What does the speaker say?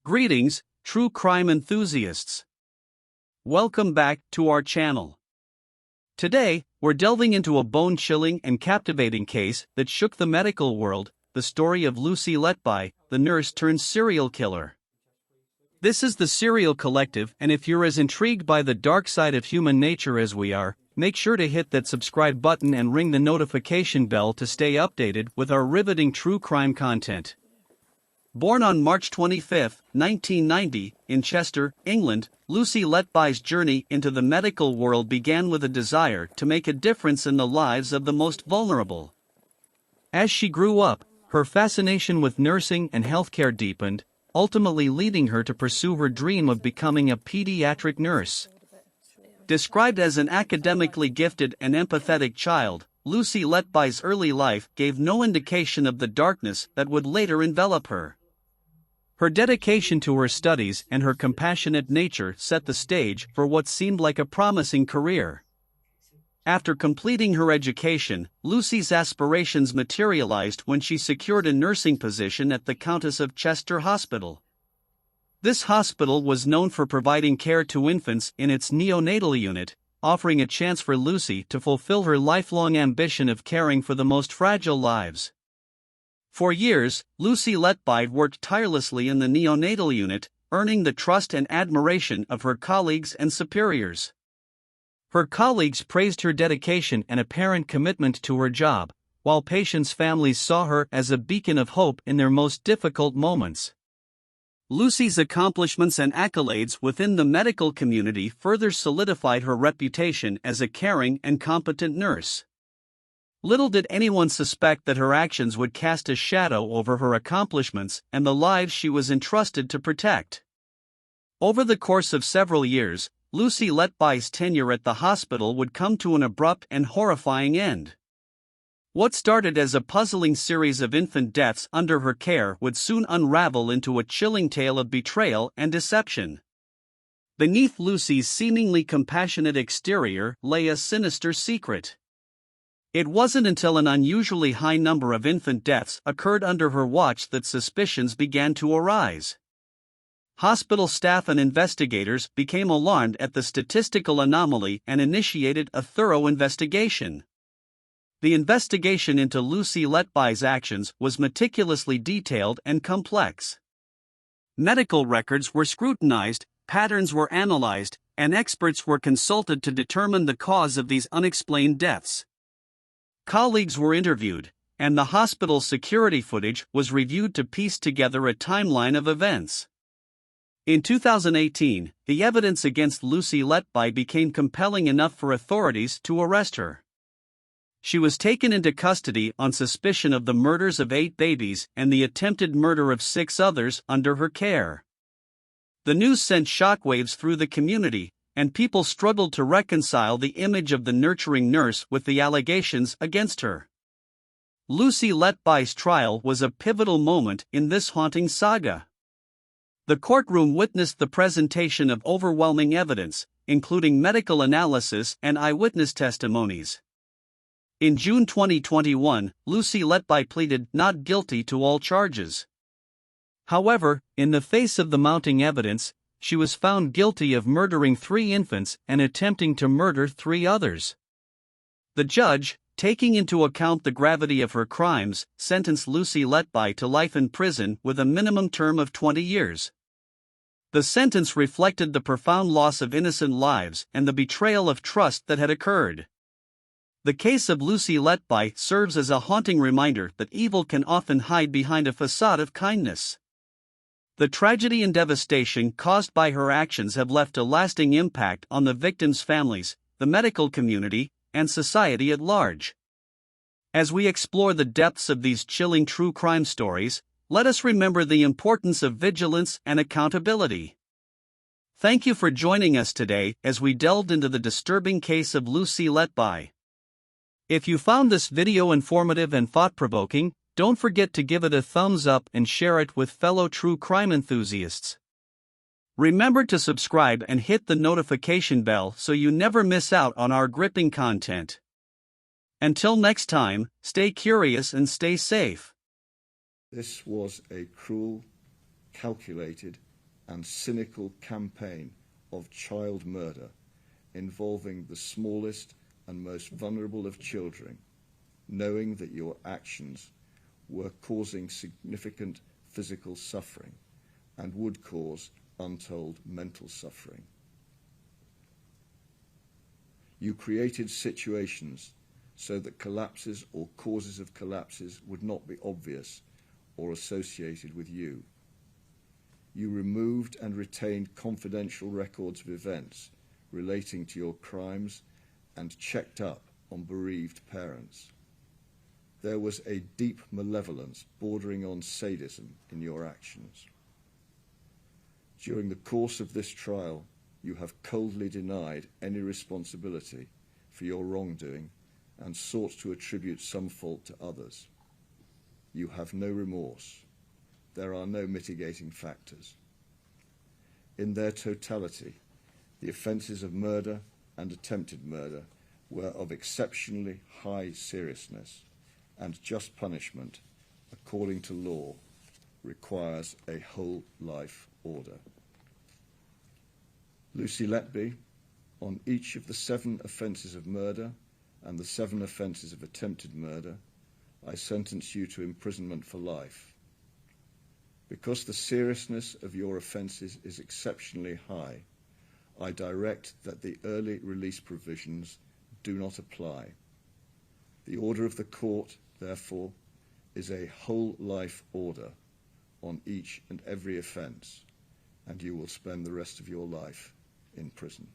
Greetings, true crime enthusiasts. Welcome back to our channel. Today, we're delving into a bone-chilling and captivating case that shook the medical world, the story of Lucy Letby, the nurse-turned-serial killer. This is the Serial Collective, and if you're as intrigued by the dark side of human nature as we are, make sure to hit that subscribe button and ring the notification bell to stay updated with our riveting true crime content. Born on March 25, 1990, in Chester, England, Lucy Letby's journey into the medical world began with a desire to make a difference in the lives of the most vulnerable. As she grew up, her fascination with nursing and healthcare deepened, ultimately leading her to pursue her dream of becoming a pediatric nurse. Described as an academically gifted and empathetic child, Lucy Letby's early life gave no indication of the darkness that would later envelop her. Her dedication to her studies and her compassionate nature set the stage for what seemed like a promising career. After completing her education, Lucy's aspirations materialized when she secured a nursing position at the Countess of Chester Hospital. This hospital was known for providing care to infants in its neonatal unit, offering a chance for Lucy to fulfill her lifelong ambition of caring for the most fragile lives. For years, Lucy Letby worked tirelessly in the neonatal unit, earning the trust and admiration of her colleagues and superiors. Her colleagues praised her dedication and apparent commitment to her job, while patients' families saw her as a beacon of hope in their most difficult moments. Lucy's accomplishments and accolades within the medical community further solidified her reputation as a caring and competent nurse. Little did anyone suspect that her actions would cast a shadow over her accomplishments and the lives she was entrusted to protect. Over the course of several years, Lucy Letby's tenure at the hospital would come to an abrupt and horrifying end. What started as a puzzling series of infant deaths under her care would soon unravel into a chilling tale of betrayal and deception. Beneath Lucy's seemingly compassionate exterior lay a sinister secret. It wasn't until an unusually high number of infant deaths occurred under her watch that suspicions began to arise. Hospital staff and investigators became alarmed at the statistical anomaly and initiated a thorough investigation. The investigation into Lucy Letby's actions was meticulously detailed and complex. Medical records were scrutinized, patterns were analyzed, and experts were consulted to determine the cause of these unexplained deaths. Colleagues were interviewed, and the hospital's security footage was reviewed to piece together a timeline of events. In 2018, the evidence against Lucy Letby became compelling enough for authorities to arrest her. She was taken into custody on suspicion of the murders of 8 babies and the attempted murder of 6 others under her care. The news sent shockwaves through the community, and people struggled to reconcile the image of the nurturing nurse with the allegations against her. Lucy Letby's trial was a pivotal moment in this haunting saga. The courtroom witnessed the presentation of overwhelming evidence, including medical analysis and eyewitness testimonies. In June 2021, Lucy Letby pleaded not guilty to all charges. However, in the face of the mounting evidence, she was found guilty of murdering 3 infants and attempting to murder 3 others. The judge, taking into account the gravity of her crimes, sentenced Lucy Letby to life in prison with a minimum term of 20 years. The sentence reflected the profound loss of innocent lives and the betrayal of trust that had occurred. The case of Lucy Letby serves as a haunting reminder that evil can often hide behind a facade of kindness. The tragedy and devastation caused by her actions have left a lasting impact on the victims' families, the medical community, and society at large. As we explore the depths of these chilling true crime stories, let us remember the importance of vigilance and accountability. Thank you for joining us today as we delved into the disturbing case of Lucy Letby. If you found this video informative and thought-provoking, don't forget to give it a thumbs up and share it with fellow true crime enthusiasts. Remember to subscribe and hit the notification bell so you never miss out on our gripping content. Until next time, stay curious and stay safe. This was a cruel, calculated, and cynical campaign of child murder involving the smallest and most vulnerable of children, knowing that your actions were causing significant physical suffering and would cause untold mental suffering. You created situations so that collapses or causes of collapses would not be obvious or associated with you. You removed and retained confidential records of events relating to your crimes and checked up on bereaved parents. There was a deep malevolence bordering on sadism in your actions. During the course of this trial, you have coldly denied any responsibility for your wrongdoing and sought to attribute some fault to others. You have no remorse. There are no mitigating factors. In their totality, the offences of murder and attempted murder were of exceptionally high seriousness, and just punishment, according to law, requires a whole life order. Lucy Letby, on each of the 7 offences of murder and the 7 offences of attempted murder, I sentence you to imprisonment for life. Because the seriousness of your offences is exceptionally high, I direct that the early release provisions do not apply. The order of the court, therefore, is a whole life order on each and every offence, and you will spend the rest of your life in prison.